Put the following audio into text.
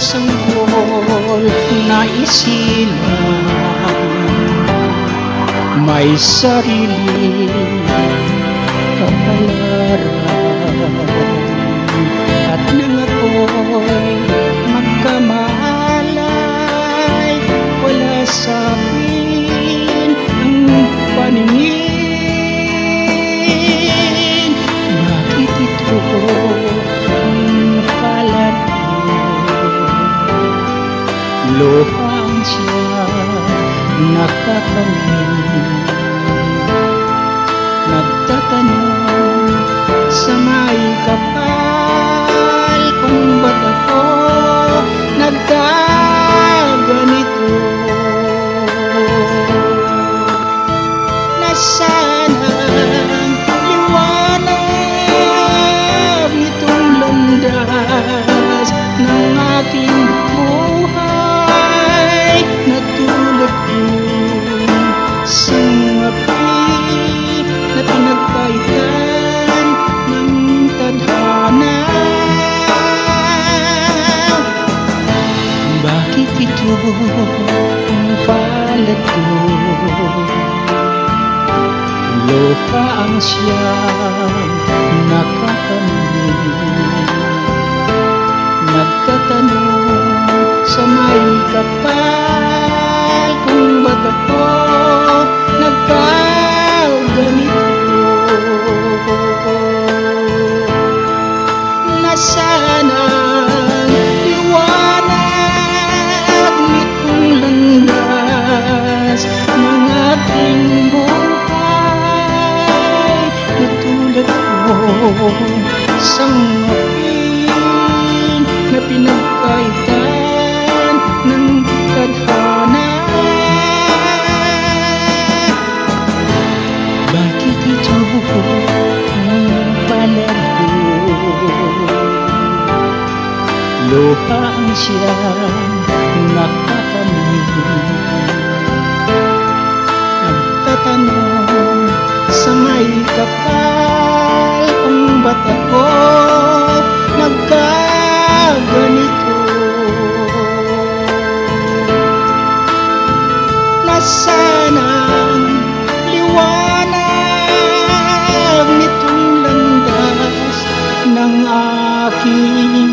sanggol na isilang may sariling kapalaran, at nang ako'y magkamalay, wala sa akin ang paningin. Bakit ito ang palad ko? Luhang siya nakakamit, nagtatanong sa may kapal kung ba't ako nagkaganito. Nasaan ang liwanag nitong landas ng aking buhay, na tulad kong sangapi na pinagpaitan ng tadhana. Bakit ito ang palad ko? Luha ang siyang nakakamit, nagtatanong sa may kapal kung ba't ako nagkaganito. Nasaan ang liwanag nitong landas ng aking buhay, na tulad kong sangapi na pinagkaitan ng tadhana. Bakit ito ang palad ko? Luha ang siyang nakakamit, nagtatanong sa may kapal kung ba't ako nagkaganito. Nasaan ang liwanag nitong landas ng aking